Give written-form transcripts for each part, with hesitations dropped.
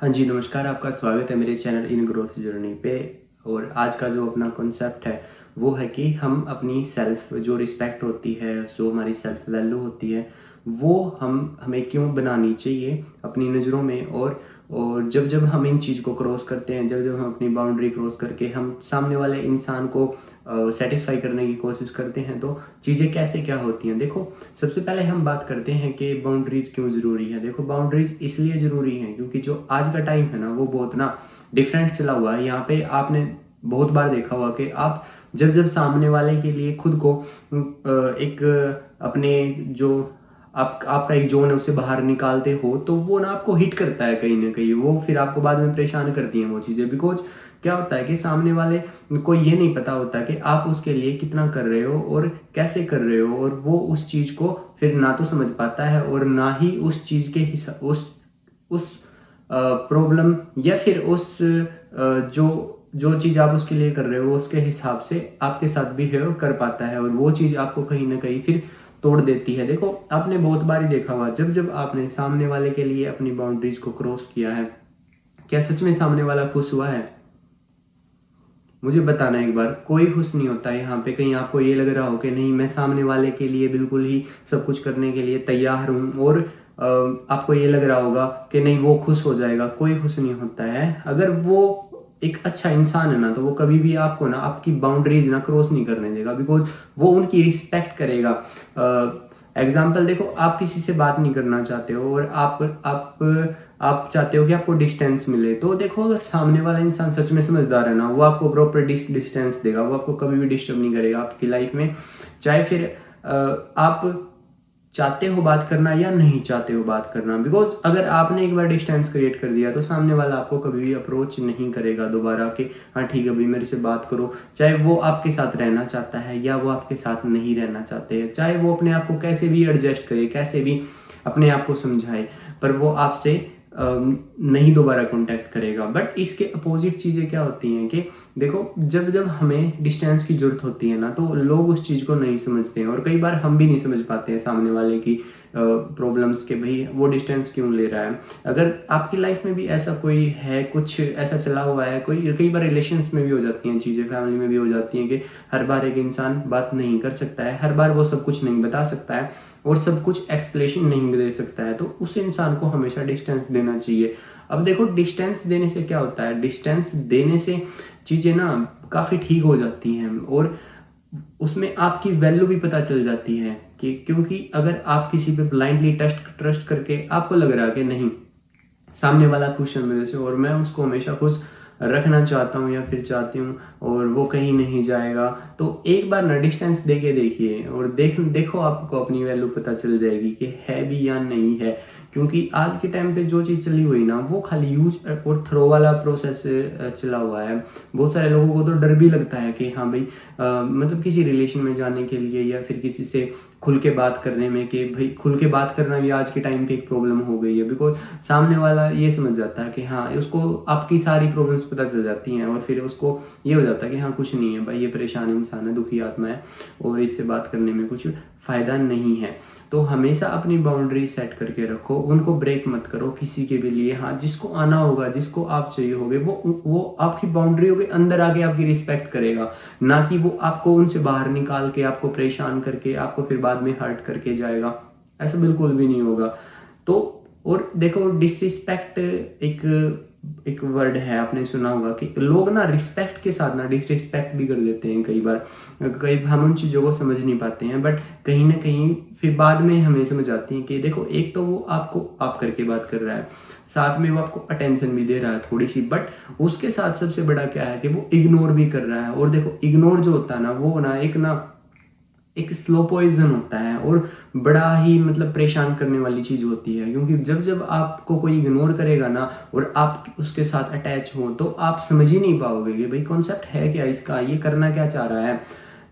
हाँ जी, नमस्कार। आपका स्वागत है मेरे चैनल इन ग्रोथ जर्नी पे। और आज का जो अपना कॉन्सेप्ट है वो है कि हम अपनी सेल्फ जो रिस्पेक्ट होती है, जो हमारी सेल्फ वैल्यू होती है, वो हमें क्यों बनानी चाहिए अपनी नज़रों में। और जब जब हम इन चीज़ को क्रॉस करते हैं, जब जब हम अपनी बाउंड्री क्रॉस करके हम सामने वाले इंसान को सेटिस्फाई करने की कोशिश करते हैं, तो चीज़ें कैसे क्या होती हैं। देखो, सबसे पहले हम बात करते हैं कि बाउंड्रीज क्यों ज़रूरी है। देखो, बाउंड्रीज इसलिए ज़रूरी हैं क्योंकि जो आज का टाइम है ना, वो बहुत ना डिफरेंट चला हुआ है। यहाँ पे आपने बहुत बार देखा होगा कि आप जब जब सामने वाले के लिए खुद को एक अपने जो आपका एक जोन है उसे बाहर निकालते हो, तो वो ना आपको हिट करता है कहीं ना कहीं। वो फिर आपको बाद में परेशान करती हैं वो चीज़ें। बिकॉज क्या होता है कि सामने वाले को ये नहीं पता होता कि आप उसके लिए कितना कर रहे हो और कैसे कर रहे हो, और वो उस चीज़ को फिर ना तो समझ पाता है और ना ही उस चीज़ के उस प्रॉब्लम या फिर उस जो जो चीज़ आप उसके लिए कर रहे हो उसके हिसाब से आपके साथ बिहेव कर पाता है, और वो चीज़ आपको कहीं ना कहीं फिर तोड़ देती है। देखो, आपने बहुत बार ही देखा हुआ, जब जब आपने सामने वाले के लिए अपनी बाउंड्रीज को क्रॉस किया है, क्या सच में सामने वाला खुश हुआ है? मुझे बताना एक बार। कोई खुश नहीं होता है यहाँ पे। कहीं आपको ये लग रहा हो कि नहीं, मैं सामने वाले के लिए बिल्कुल ही सब कुछ करने के लिए तैयार हूँ, और आपको ये लग रहा होगा कि नहीं वो खुश हो जाएगा। कोई खुश नहीं होता है। अगर वो एक अच्छा इंसान है ना, तो वो कभी भी आपको ना आपकी बाउंड्रीज ना क्रॉस नहीं करने देगा, बिकॉज वो उनकी रिस्पेक्ट करेगा। एग्जाम्पल देखो, आप किसी से बात नहीं करना चाहते हो और आप चाहते हो कि आपको डिस्टेंस मिले, तो देखो अगर सामने वाला इंसान सच में समझदार है ना, वो आपको प्रॉपर डिस्टेंस देगा। वो आपको कभी भी डिस्टर्ब नहीं करेगा आपकी लाइफ में। चाहे फिर आप चाहते हो बात करना या नहीं चाहते हो बात करना, बिकॉज अगर आपने एक बार डिस्टेंस क्रिएट कर दिया तो सामने वाला आपको कभी भी अप्रोच नहीं करेगा दोबारा कि हाँ ठीक है भाई मेरे से बात करो। चाहे वो आपके साथ रहना चाहता है या वो आपके साथ नहीं रहना चाहते हैं, चाहे वो अपने आप को कैसे भी एडजस्ट करे, कैसे भी अपने आप को समझाए, पर वो आपसे नहीं दोबारा कांटेक्ट करेगा। बट इसके अपोजिट चीज़ें क्या होती हैं कि देखो, जब जब हमें डिस्टेंस की जरूरत होती है ना, तो लोग उस चीज़ को नहीं समझते हैं, और कई बार हम भी नहीं समझ पाते हैं सामने वाले की प्रॉब्लम्स के भाई वो डिस्टेंस क्यों ले रहा है। अगर आपकी लाइफ में भी ऐसा कोई है, कुछ ऐसा चला हुआ है, कोई कई बार रिलेशंस में भी हो जाती हैं चीज़ें, फैमिली में भी हो जाती हैं कि हर बार एक इंसान बात नहीं कर सकता है, हर बार वो सब कुछ नहीं बता सकता है और सब कुछ एक्सप्लेनेशन नहीं दे सकता है, तो उस इंसान को हमेशा डिस्टेंस देना चाहिए। अब देखो, डिस्टेंस देने से क्या होता है, डिस्टेंस देने से चीज़ें ना काफ़ी ठीक हो जाती हैं, और उसमें आपकी वैल्यू भी पता चल जाती है कि क्योंकि अगर आप किसी पे ब्लाइंडली ट्रस्ट करके आपको लग रहा है कि नहीं सामने वाला खुश है मेरे से और मैं उसको हमेशा खुश रखना चाहता हूँ या फिर चाहती हूँ और वो कहीं नहीं जाएगा, तो एक बार ना डिस्टेंस दे के देखिए और देखो आपको अपनी वैल्यू पता चल जाएगी कि है भी या नहीं है। क्योंकि आज के टाइम पे जो चीज़ चली हुई ना, वो खाली यूज और थ्रो वाला प्रोसेस चला हुआ है। बहुत सारे लोगों को तो डर भी लगता है कि हाँ भाई मतलब किसी रिलेशन में जाने के लिए या फिर किसी से खुल के बात करने में, कि भाई खुल के बात करना भी आज के टाइम पे एक प्रॉब्लम हो गई है। बिकॉज सामने वाला ये समझ जाता है कि हाँ, उसको आपकी सारी प्रॉब्लम्स पता चल जाती हैं और फिर उसको ये हो जाता है कि हाँ कुछ नहीं है भाई, ये परेशान इंसान है, दुखी आत्मा है और इससे बात करने में कुछ फ़ायदा नहीं है। तो हमेशा अपनी बाउंड्री सेट करके रखो, उनको ब्रेक मत करो किसी के भी लिए। हाँ, जिसको आना होगा, जिसको आप चाहिए होगे, वो आपकी बाउंड्रियों के अंदर आके आपकी रिस्पेक्ट करेगा, ना कि वो आपको उनसे बाहर निकाल के आपको परेशान करके आपको फिर बाद में हर्ट करके जाएगा। ऐसा बिल्कुल भी नहीं होगा। तो और देखो, डिसरिस्पेक्ट एक एक वर्ड है, आपने सुना होगा कि लोग ना रिस्पेक्ट के साथ ना डिसरिस्पेक्ट भी कर देते हैं कई बार। कई हम उन चीज़ों को समझ नहीं पाते हैं, बट कहीं ना कहीं फिर बाद में हमें समझ आती है कि देखो, एक तो वो आपको आप करके बात कर रहा है, साथ में वो आपको अटेंशन भी दे रहा है थोड़ी सी, बट उसके साथ सबसे बड़ा क्या है कि वो इग्नोर भी कर रहा है। और देखो, इग्नोर जो होता है ना, वो ना एक स्लो पॉइजन होता है और बड़ा ही मतलब परेशान करने वाली चीज़ होती है। क्योंकि जब जब आपको कोई इग्नोर करेगा ना और आप उसके साथ अटैच हो, तो आप समझ ही नहीं पाओगे कि भाई कॉन्सेप्ट है क्या इसका, ये करना क्या चाह रहा है।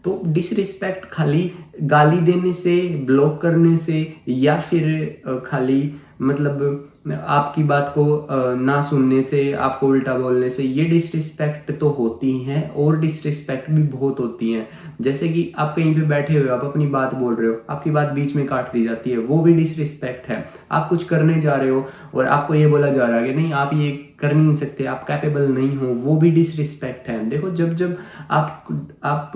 तो डिसरिस्पेक्ट खाली गाली देने से, ब्लॉक करने से या फिर खाली मतलब आपकी बात को ना सुनने से, आपको उल्टा बोलने से, ये डिसरिस्पेक्ट तो होती हैं और डिसरिस्पेक्ट भी बहुत होती हैं। जैसे कि आप कहीं पे बैठे हुए हो, आप अपनी बात बोल रहे हो, आपकी बात बीच में काट दी जाती है, वो भी डिसरिस्पेक्ट है। आप कुछ करने जा रहे हो और आपको ये बोला जा रहा है कि नहीं आप ये कर नहीं सकते, आप कैपेबल नहीं हो, वो भी डिसरिस्पेक्ट है। देखो जब जब आप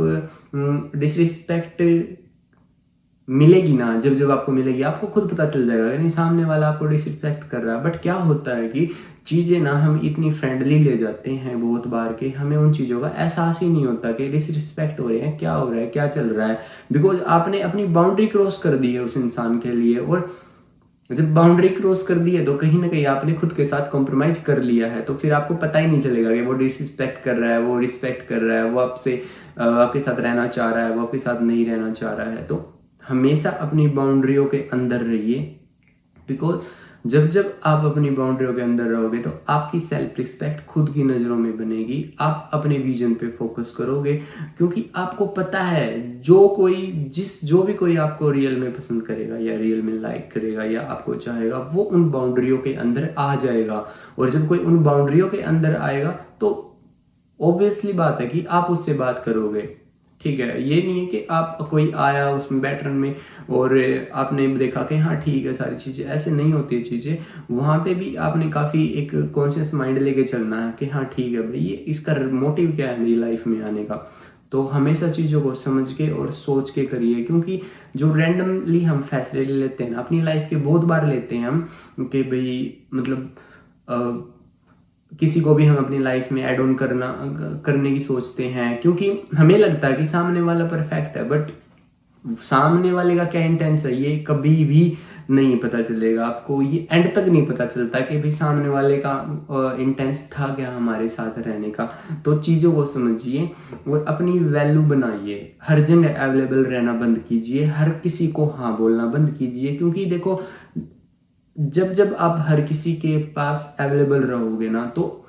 डिसरिस्पेक्ट मिलेगी ना, जब जब आपको मिलेगी, आपको खुद पता चल जाएगा कि नहीं सामने वाला आपको डिसरिस्पेक्ट कर रहा है। बट क्या होता है कि चीज़ें ना हम इतनी फ्रेंडली ले जाते हैं बहुत बार के, हमें उन चीज़ों का एहसास ही नहीं होता कि डिसरिस्पेक्ट हो रहे हैं, क्या हो रहा है, क्या चल रहा है। बिकॉज आपने अपनी बाउंड्री क्रॉस कर दी है उस इंसान के लिए, और जब बाउंड्री क्रॉस कर दी है तो कहीं ना कहीं आपने खुद के साथ कॉम्प्रोमाइज कर लिया है। तो फिर आपको पता ही नहीं चलेगा कि वो डिसरिस्पेक्ट कर रहा है, वो रिस्पेक्ट कर रहा है, वो आपसे आपके साथ रहना चाह रहा है, वो आपके साथ नहीं रहना चाह रहा है। तो हमेशा अपनी बाउंड्रियों के अंदर रहिए। बिकॉज जब जब आप अपनी बाउंड्रियों के अंदर रहोगे तो आपकी सेल्फ रिस्पेक्ट खुद की नज़रों में बनेगी। आप अपने विजन पे फोकस करोगे, क्योंकि आपको पता है जो भी कोई आपको रियल में पसंद करेगा या रियल में लाइक करेगा या आपको चाहेगा, वो उन बाउंड्रियों के अंदर आ जाएगा। और जब कोई उन बाउंड्रियों के अंदर आएगा तो ऑब्वियसली बात है कि आप उससे बात करोगे। ठीक है, ये नहीं है कि आप कोई आया उसमें बैटरन में और आपने देखा कि हाँ ठीक है सारी चीज़ें, ऐसे नहीं होती है चीज़ें। वहाँ पे भी आपने काफ़ी एक कॉन्शियस माइंड लेके चलना है कि हाँ ठीक है भाई, ये इसका मोटिव क्या है मेरी लाइफ में आने का। तो हमेशा चीज़ों को समझ के और सोच के करिए, क्योंकि जो रैंडमली हम फैसले ले लेते हैं ना अपनी लाइफ के, बहुत बार लेते हैं हम कि भाई मतलब किसी को भी हम अपनी लाइफ में ऐड ऑन करने की सोचते हैं, क्योंकि हमें लगता है कि सामने वाला परफेक्ट है। बट सामने वाले का क्या इंटेंस है ये कभी भी नहीं पता चलेगा आपको। ये एंड तक नहीं पता चलता कि भाई सामने वाले का इंटेंस था क्या हमारे साथ रहने का। तो चीज़ों को समझिए और अपनी वैल्यू बनाइए। हर जगह अवेलेबल रहना बंद कीजिए, हर किसी को हाँ बोलना बंद कीजिए। क्योंकि देखो जब जब आप हर किसी के पास अवेलेबल रहोगे ना, तो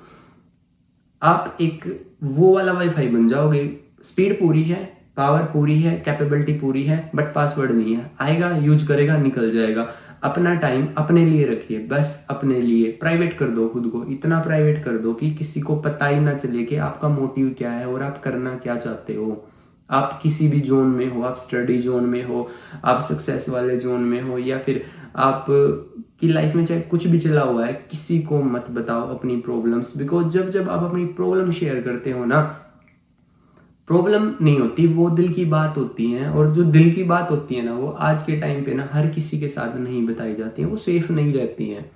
आप एक वो वाला वाईफाई बन जाओगे। स्पीड पूरी है, पावर पूरी है, कैपेबिलिटी पूरी है, बट पासवर्ड नहीं है। आएगा, यूज करेगा, निकल जाएगा। अपना टाइम अपने लिए रखिए, बस अपने लिए। प्राइवेट कर दो खुद को, इतना प्राइवेट कर दो कि किसी को पता ही ना चले कि आपका मोटिव क्या है और आप करना क्या चाहते हो। आप किसी भी जोन में हो, आप स्टडी जोन में हो, आप सक्सेस वाले जोन में हो, या फिर आप की लाइफ में चाहे कुछ भी चला हुआ है, किसी को मत बताओ अपनी प्रॉब्लम्स। बिकॉज जब जब आप अपनी प्रॉब्लम शेयर करते हो ना, प्रॉब्लम नहीं होती, वो दिल की बात होती है। और जो दिल की बात होती है ना, वो आज के टाइम पे ना हर किसी के साथ नहीं बताई जाती है, वो सेफ नहीं रहती हैं।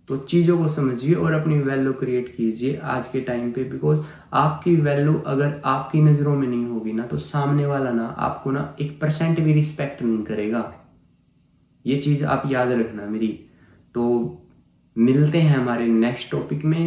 तो चीज़ों को समझिए और अपनी वैल्यू क्रिएट कीजिए आज के टाइम पे। बिकॉज आपकी वैल्यू अगर आपकी नज़रों में नहीं होगी ना, तो सामने वाला ना आपको ना 1% भी रिस्पेक्ट नहीं करेगा। ये चीज़ आप याद रखना मेरी। तो मिलते हैं हमारे नेक्स्ट टॉपिक में।